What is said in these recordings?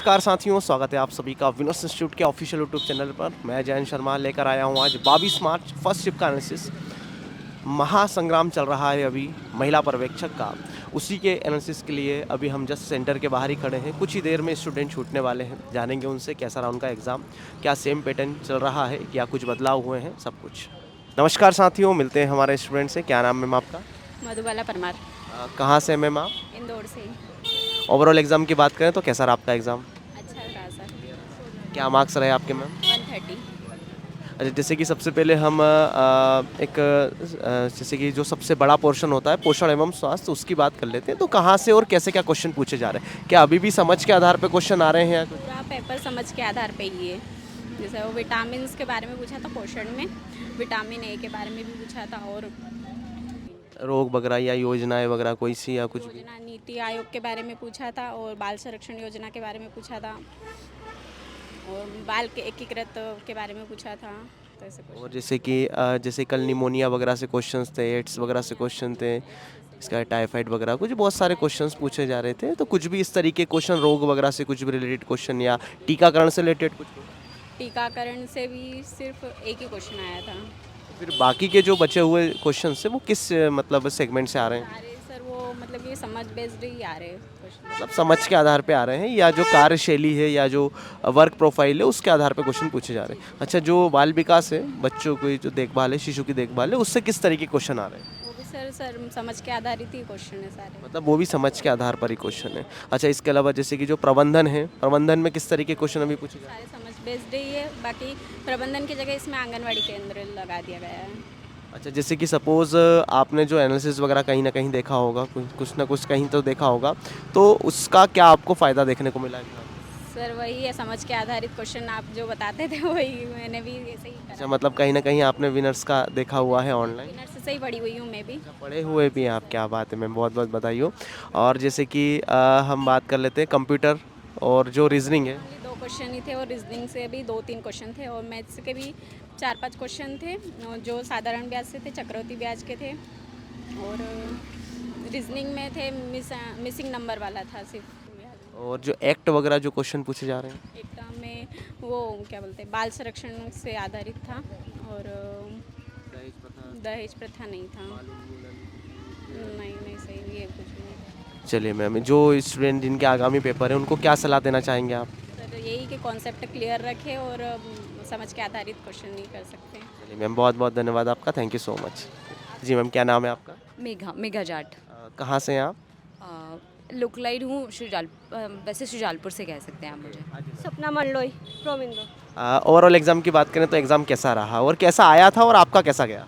नमस्कार साथियों, स्वागत है आप सभी का विनोस इंस्टीट्यूट के ऑफिशियल यूट्यूब चैनल पर। मैं जयंत शर्मा लेकर आया हूँ आज 22 मार्च फर्स्ट शिफ्ट का एनालिसिस। महासंग्राम चल रहा है अभी महिला पर्यवेक्षक का, उसी के एनालिसिस के लिए अभी हम जस्ट सेंटर के बाहर ही खड़े हैं। कुछ ही देर में स्टूडेंट छूटने वाले हैं, जानेंगे उनसे कैसा रहा उनका एग्ज़ाम, क्या सेम पैटर्न चल रहा है या कुछ बदलाव हुए हैं, सब कुछ। नमस्कार साथियों, मिलते हैं हमारे स्टूडेंट से। क्या नाम मैम आपका? मधुबाला परमार। कहाँ से मैम आप? इंदौर से। ओवरऑल एग्ज़ाम की बात करें तो कैसा रहा आपका एग्ज़ाम? अच्छा रहा सर। क्या मार्क्स रहे आपके मैम? 130। अच्छा, जैसे कि सबसे पहले हम जैसे कि जो सबसे बड़ा पोर्शन होता है पोषण एवं स्वास्थ्य, उसकी बात कर लेते हैं। तो कहाँ से और कैसे क्या क्वेश्चन पूछे जा रहे हैं? क्या अभी भी समझ के आधार पे क्वेश्चन आ रहे हैं या कुछ? पूरा पेपर समझ के आधार पे ही है। जैसे वो विटामिन के बारे में पूछा था, पोषण में विटामिन ए के बारे में भी पूछा था, और रोग वगैरह या योजनाएं वगैरह कोई सी या कुछ भी? योजना नीति आयोग के बारे में पूछा था, और बाल संरक्षण योजना के बारे में पूछा था, और बाल के एकीकृत के बारे में पूछा था। तो ऐसे और जैसे कि जैसे कल निमोनिया वगैरह से क्वेश्चंस थे, एड्स वगैरह से क्वेश्चन थे, इसका टाइफाइड वगैरह कुछ बहुत सारे क्वेश्चंस पूछे जा रहे थे। तो कुछ भी इस तरीके क्वेश्चन रोग वगैरह से कुछ भी रिलेटेड क्वेश्चन या टीकाकरण से रिलेटेड कुछ? टीकाकरण से भी सिर्फ एक ही क्वेश्चन आया था। फिर बाकी के जो बचे हुए क्वेश्चन है वो किस मतलब सेगमेंट से आ रहे हैं? सारे सर वो मतलब ये समझ बेस्ड ही आ रहे हैं क्वेश्चन। मतलब समझ के आधार पे आ रहे हैं या जो कार्यशैली है या जो वर्क प्रोफाइल है उसके आधार पे क्वेश्चन पूछे जा रहे हैं? अच्छा, जो बाल विकास है, बच्चों की जो देखभाल है, शिशु की देखभाल है, उससे किस तरीके के क्वेश्चन आ रहे हैं? वो भी सर समझ के आधारित ही क्वेश्चन है सारे। मतलब वो भी समझ के आधार पर ही क्वेश्चन है। अच्छा, इसके अलावा जैसे कि जो प्रबंधन है, प्रबंधन में किस तरीके के क्वेश्चन अभी पूछे जा रहे हैं? सारे समझ बेस्ड ही है। बाकी प्रबंधन की जगह इसमें आंगनवाड़ी केंद्र लगा दिया गया है। अच्छा, जैसे कि सपोज़ आपने जो एनालिसिस वगैरह कहीं ना कहीं देखा होगा, कुछ ना कुछ कहीं तो देखा होगा, तो उसका क्या आपको फ़ायदा देखने को मिला है? सर वही है, समझ के आधारित क्वेश्चन आप जो बताते थे वही मैंने भी ऐसे ही अच्छा, करा। मतलब कहीं ना कहीं आपने विनर्स का देखा हुआ है ऑनलाइन? विनर से ही पढ़ी हुई हूँ मैं भी। पढ़े हुए भी हैं आप? क्या बात है मैम, बहुत बहुत बधाई हो। और जैसे कि हम बात कर लेते हैं कंप्यूटर और जो रीजनिंग है। ओनली 2 क्वेश्चन ही थे, और रीजनिंग से भी 2-3 क्वेश्चन थे, और मैथ्स के भी 4-5 क्वेश्चन थे, और जो साधारण ब्याज से थे, चक्रवृद्धि ब्याज के थे, और रीजनिंग में थे मिसिंग नंबर वाला था सिर्फ। और जो एक्ट वगैरह जो क्वेश्चन पूछे जा रहे हैं? एक टर्म में वो क्या बोलते हैं, बाल संरक्षण से आधारित था, और दहेज प्रथा नहीं था। नहीं नहीं, सही है कुछ भी नहीं। चलिए मैम, जो स्टूडेंट जिनके आगामी पेपर है उनको क्या सलाह देना चाहेंगे आप? सर यही कि कॉन्सेप्ट क्लियर रखे, और समझ के आधारित क्वेश्चन नहीं कर सकते। चलिए मैम, बहुत बहुत धन्यवाद आपका, थैंक यू सो मच। जी मैम, क्या नाम है आपका? मेघा मेघा जाट। कहाँ से हैं आप? लोकलाइट हूँ वैसे शुजालपुर से कह सकते हैं आप मुझे। सपना Mandloi from Indore. Overall exam की बात करें तो एग्ज़ाम कैसा रहा और कैसा आया था और आपका कैसा गया?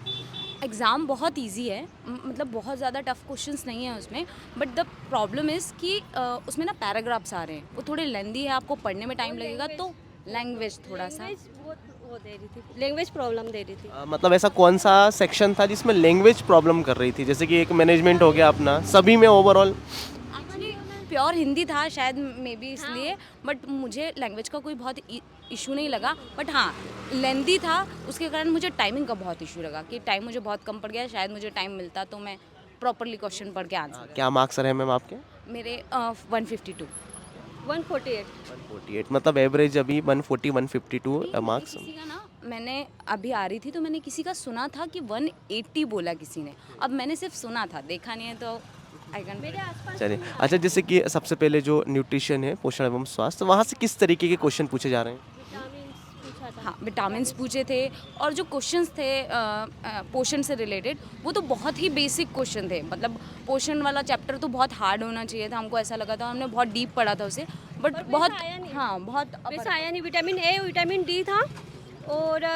एग्ज़ाम बहुत इजी है, मतलब बहुत ज़्यादा टफ क्वेश्चंस नहीं है उसमें, बट द प्रॉब्लम इज़ कि उसमें ना पैराग्राफ्स आ रहे हैं, वो थोड़े लेंदी है, आपको पढ़ने में टाइम लगेगा, तो लैंग्वेज थोड़ा सा वो दे रही थी, लैंग्वेज प्रॉब्लम दे रही थी। मतलब ऐसा कौन सा सेक्शन था जिसमें लैंग्वेज प्रॉब्लम कर रही थी? जैसे कि एक मैनेजमेंट हो गया अपना, सभी में ओवरऑल? एक्चुअली प्योर हिंदी था शायद, मे बी इसलिए, बट मुझे लैंग्वेज का कोई बहुत इशू नहीं लगा, बट हाँ लेंदी था, उसके कारण मुझे टाइमिंग का बहुत इशू लगा कि टाइम मुझे बहुत कम पड़ गया। शायद मुझे टाइम मिलता तो मैं प्रॉपरली क्वेश्चन पढ़ के आंसर। क्या मार्क्स रहे मैम आपके? मेरे 152। 148। 148, मतलब एवरेज अभी 140 152 मार्क्स। किसी का ना, मैंने अभी आ रही थी तो मैंने किसी का सुना था कि 180 बोला किसी ने, अब मैंने सिर्फ सुना था, देखा नहीं है, तो आई कैन। चलिए, अच्छा जैसे कि सबसे पहले जो न्यूट्रिशन है, पोषण एवं स्वास्थ्य, वहाँ से किस तरीके के क्वेश्चन पूछे जा रहे हैं? हाँ विटामिन्स पूछे थे, और जो क्वेश्चंस थे पोषण से रिलेटेड, वो तो बहुत ही बेसिक क्वेश्चन थे। मतलब पोषण वाला चैप्टर तो बहुत हार्ड होना चाहिए था, हमको ऐसा लगा था, हमने बहुत डीप पढ़ा था उसे, बट बहुत हाँ बहुत वैसा आया नहीं। विटामिन ए, विटामिन डी था, और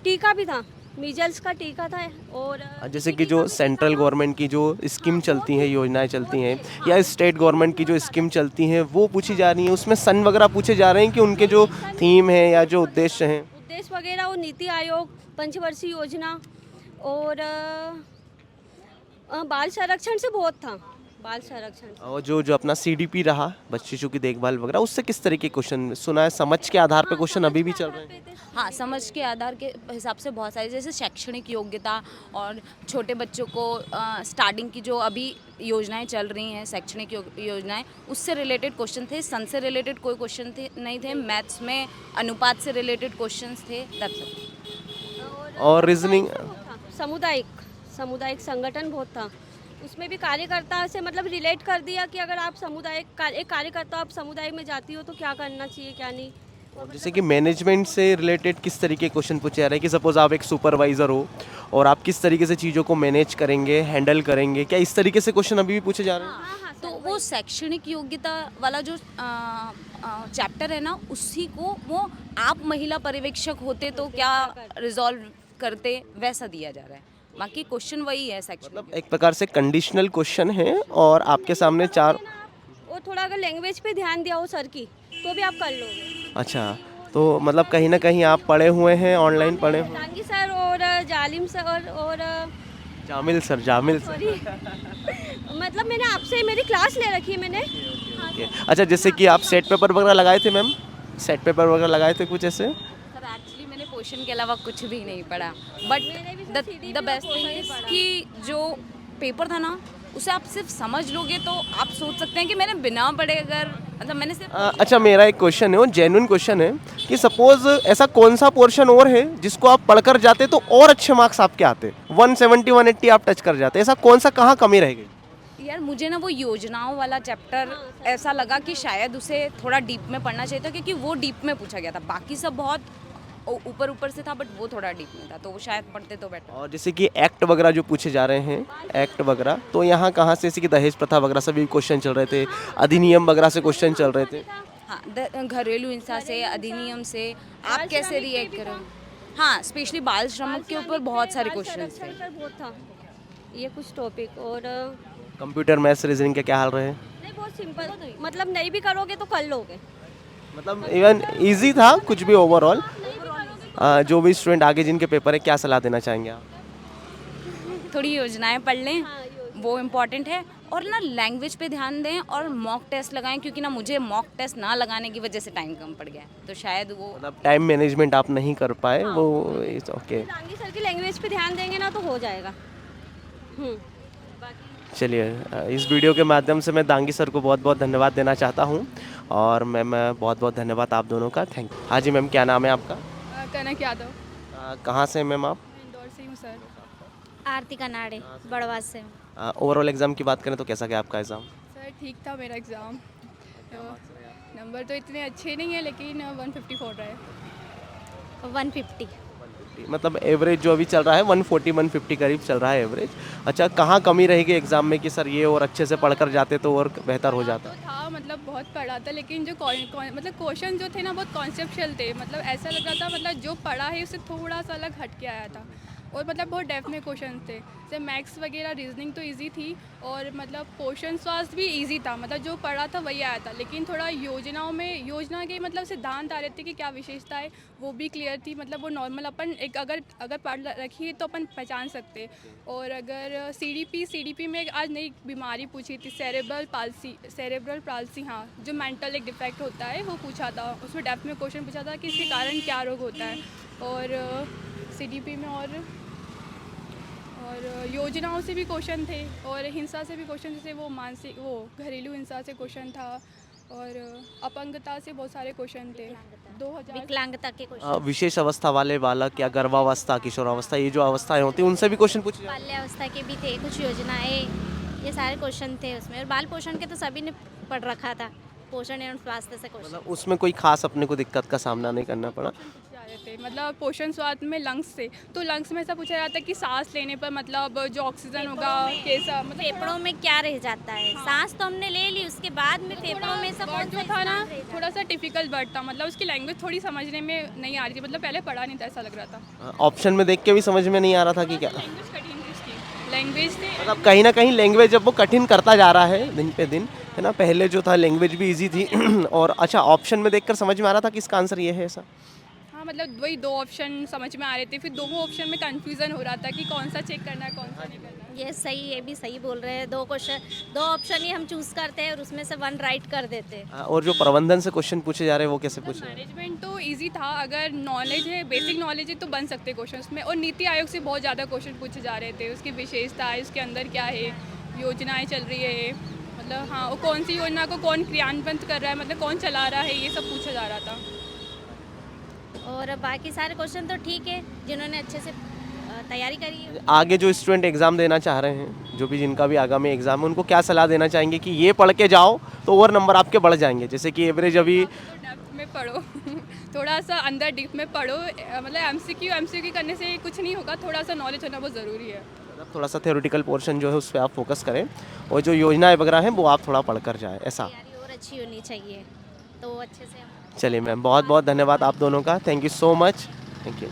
टीका भी था, मीजल्स का टीका था, और जैसे कि जो सेंट्रल गवर्नमेंट की जो स्कीम चलती हैं, योजनाएं चलती हैं, या स्टेट गवर्नमेंट की जो स्कीम चलती हैं वो पूछी जा रही हैं, उसमें सन वगैरह पूछे जा रहे हैं कि उनके जो थीम है या जो उद्देश्य हैं? उद्देश्य वगैरह, वो नीति आयोग, पंचवर्षीय योजना, और बाल संरक्षण से बहुत था। बाल संरक्षण। और जो अपना CDP रहा बच्चे शिशु की देखभाल वगैरह, उससे किस तरीके क्वेश्चन सुना है? समझ के आधार पे क्वेश्चन अभी भी चल रहे हैं? हाँ, समझ के आधार के हिसाब से बहुत सारे, जैसे शैक्षणिक योग्यता और छोटे बच्चों को स्टार्टिंग की जो अभी योजनाएं चल रही हैं, शैक्षणिक योजनाएं, उससे रिलेटेड क्वेश्चन थे। सन से रिलेटेड कोई क्वेश्चन थे नहीं थे। मैथ्स में अनुपात से रिलेटेड क्वेश्चंस थे। और रीजनिंग, सामुदायिक संगठन बहुत था, उसमें भी कार्यकर्ता से मतलब रिलेट कर दिया कि अगर आप एक कार्यकर्ता आप समुदाय में जाती हो तो क्या करना चाहिए क्या नहीं। जैसे कि मैनेजमेंट से रिलेटेड किस तरीके क्वेश्चन पूछे जा रहे हैं कि सपोज आप एक सुपरवाइजर हो और आप किस तरीके से चीज़ों को मैनेज करेंगे, हैंडल करेंगे, क्या इस तरीके से क्वेश्चन अभी भी पूछे जा रहे हैं? तो वो शैक्षणिक योग्यता वाला जो चैप्टर है ना, उसी को वो आप महिला पर्यवेक्षक होते तो क्या रिजॉल्व करते, वैसा दिया जा रहा है। बाकी क्वेश्चन वही है सेक्शन। मतलब एक प्रकार से कंडीशनल क्वेश्चन है और आपके सामने 4। वो थोड़ा अगर लैंग्वेज पे ध्यान दिया हो सर की तो भी आप कर लोगे। अच्छा, तो मतलब कहीं ना कहीं आप पढ़े हुए हैं, ऑनलाइन पढ़े हुए हैं? दांगी सर और जालिम सर और जामिल सर सॉरी मतलब मैंने आपसे मेरी क्लास ले रखी है मैंने। ओके। अच्छा, जैसे कि आप सेट पेपर वगैरह लगाए थे मैम? सेट पेपर वगैरह लगाए थे कुछ ऐसे? सर एक्चुअली मैंने क्वेश्चन के अलावा कुछ भी नहीं पढ़ा, but the best thing is कि जो पेपर था ना, उसे आप सिर्फ समझ लोगे तो आप सोच सकते हैं कि मैंने बिना पढ़े अगर मतलब मैंने सिर्फ अच्छा, मेरा एक क्वेश्चन है, वो जेन्युइन क्वेश्चन है कि सपोज ऐसा कौन सा पोर्शन और है जिसको आप पढ़कर जाते तो और अच्छे मार्क्स आपके आते, 170 180 आप टच कर जाते, ऐसा कौन सा कहाँ कमी रह गई? यार मुझे ना वो योजनाओं वाला चैप्टर ऐसा लगा कि शायद उसे थोड़ा डीप में पढ़ना चाहिए था, क्योंकि वो डीप में पूछा गया था। बाकी सब बहुत ऊपर ऊपर से था, बट वो थोड़ा डीप में था, तो वो शायद पढ़ते तो बेटर। और जैसे कि एक्ट वगैरह जो पूछे जा रहे हैं, एक्ट वगैरह, तो यहाँ कहाँ से, जैसे कि दहेज प्रथा वगैरह से भी क्वेश्चन चल रहे थे, अधिनियम वगैरह से क्वेश्चन चल रहे थे। हाँ, घरेलू हिंसा से, अधिनियम से आप कैसे रिएक्ट करोगे? हाँ, स्पेशली बाल श्रम के ऊपर बहुत सारे क्वेश्चन थे। बहुत था ये कुछ टॉपिक। और कंप्यूटर मैथ्स रीजनिंग के क्या हाल रहे? नहीं, बहुत सिंपल, मतलब नहीं भी करोगे तो कर लोगे। मतलब इवन इजी था कुछ भी ओवरऑल? जो भी स्टूडेंट आगे जिनके पेपर है, क्या सलाह देना चाहेंगे आप? थोड़ी योजनाएं पढ़ लें, वो इम्पॉर्टेंट है। और ना लैंग्वेज पे ध्यान दें और मॉक टेस्ट लगाएं, क्योंकि ना मुझे मॉक टेस्ट ना लगाने की वजह से टाइम कम पड़ गया, तो शायद वो मतलब टाइम मैनेजमेंट आप नहीं कर पाए, वो ओके। दांगी सर की लैंग्वेज पे ध्यान देंगे ना तो हो जाएगा। चलिए, इस वीडियो के माध्यम से मैं दांगी सर को बहुत बहुत धन्यवाद देना चाहता हूँ। और मैम, बहुत बहुत धन्यवाद आप दोनों का, थैंक यू। हाँ जी मैम, क्या नाम है आपका? कनक यादव। कहाँ से मैम आप? इंदौर से हूँ सर। आरती कनाडे बड़वा से। ओवरऑल एग्ज़ाम की बात करें तो कैसा गया आपका एग्ज़ाम? सर ठीक था मेरा एग्ज़ाम। नंबर तो इतने अच्छे नहीं है, लेकिन 154 रहा है। 150। मतलब एवरेज जो अभी चल रहा है 140 150 करीब चल रहा है एवरेज। अच्छा, कहाँ कमी रहेगी एग्ज़ाम में कि सर ये और अच्छे से पढ़कर जाते तो और बेहतर हो जाता? तो था, मतलब बहुत पढ़ा था, लेकिन जो मतलब क्वेश्चन जो थे ना बहुत कॉन्सेप्चुअल थे। मतलब ऐसा लग रहा था मतलब जो पढ़ा है उससे थोड़ा सा अलग हट के आया था, और मतलब बहुत डेप्थ में क्वेश्चन थे। जैसे मैथ्स वगैरह, रीजनिंग तो इजी थी, और मतलब पोषण स्वास्थ्य भी इजी था, मतलब जो पढ़ा था वही आया था। लेकिन थोड़ा योजना के मतलब सिद्धांत आ रहे थे कि क्या विशेषता है, वो भी क्लियर थी। मतलब वो नॉर्मल अपन एक अगर पढ़ रखी है तो अपन पहचान सकते। और अगर CDP में आज नई बीमारी पूछी थी, सेरेब्रल पाल्सी, हाँ, जो मेंटल एक डिफेक्ट होता है, वो पूछा था। उसमें डेप्थ में क्वेश्चन पूछा था कि इसके कारण क्या रोग होता है। और CDP में और योजनाओं से भी क्वेश्चन थे, और हिंसा से भी क्वेश्चन, जैसे वो घरेलू हिंसा से क्वेश्चन था, और अपंगता से बहुत सारे क्वेश्चन थे। 2000 विकलांगता के क्वेश्चन, विशेष अवस्था वाले बालक या गर्भावस्था, किशोरावस्था, ये जो अवस्थाएं होती हैं उनसे भी क्वेश्चन पूछे जाते हैं? बाल्यावस्था के भी थे कुछ योजनाएं, ये सारे क्वेश्चन थे उसमें। और बाल पोषण के तो सभी ने पढ़ रखा था, पोषण एवं स्वास्थ्य से क्वेश्चन। मतलब उसमें कोई खास अपने को दिक्कत का सामना नहीं करना पड़ा? जा रहे थे, मतलब पोषण स्वास्थ्य में लंग्स से, तो लंग्स में ऐसा पूछा जाता है कि सांस लेने पर मतलब जो ऑक्सीजन होगा कैसा, मतलब फेफड़ों में क्या रह जाता है? सांस तो हमने ले ली, उसके बाद में फेफड़ों में सब वर्ड जो था ना थोड़ा सा डिफिकल्ट वर्ड था, मतलब उसकी लैंग्वेज थोड़ी समझने में नहीं आ रही थी, मतलब पहले पढ़ा नहीं था, ऐसा लग रहा था। ऑप्शन में देख के भी समझ में नहीं आ रहा था कि क्या लैंग्वेज कठिन थी उसकी, लैंग्वेज थी। मतलब कहीं ना कहीं लैंग्वेज जब वो कठिन करता जा रहा है दिन पे दिन, है ना। पहले जो था लैंग्वेज भी इजी थी और अच्छा, ऑप्शन में देखकर समझ में आ रहा था कि इसका आंसर ये है, ऐसा? हाँ, मतलब वही 2 ऑप्शन समझ में आ रहे थे, फिर दोनों ऑप्शन में कंफ्यूजन हो रहा था कि कौन सा चेक करना है, कौन सा नहीं करना है। ये सही, ये भी सही बोल रहे हैं। 2 ऑप्शन ही हम चूज़ करते हैं और उसमें से 1 राइट कर देते हैं। और जो प्रबंधन से क्वेश्चन पूछे जा रहे हैं वो कैसे पूछे? मैनेजमेंट तो इजी था, अगर नॉलेज है, बेसिक नॉलेज है तो बन सकते क्वेश्चन में। और नीति आयोग से बहुत ज़्यादा क्वेश्चन पूछे जा रहे थे, उसकी विशेषता है, उसके अंदर क्या है, योजनाएं चल रही है, मतलब हाँ, और कौन सी योजना को कौन क्रियान्वित कर रहा है, मतलब कौन चला रहा है, ये सब पूछा जा रहा था। और बाकी सारे क्वेश्चन तो ठीक है, जिन्होंने अच्छे से तैयारी करी है। आगे जो स्टूडेंट एग्ज़ाम देना चाह रहे हैं, जो भी जिनका भी आगामी एग्ज़ाम है, उनको क्या सलाह देना चाहेंगे कि ये पढ़ के जाओ तो और नंबर आपके बढ़ जाएंगे? जैसे कि एवरेज अभी तो डेप्थ में पढ़ो थोड़ा सा अंदर डीप में पढ़ो, मतलब एमसीक्यू करने से कुछ नहीं होगा, थोड़ा सा नॉलेज होना बहुत ज़रूरी है। मतलब थोड़ा सा थ्योरेटिकल पोर्शन जो है उस पर आप फोकस करें और जो योजनाएं वगैरह हैं वो आप थोड़ा पढ़ कर जाएँ, ऐसा। तैयारी और अच्छी होनी चाहिए, तो अच्छे से हम चलिए मैम, बहुत बहुत धन्यवाद आप दोनों का। Thank you so much. Thank you.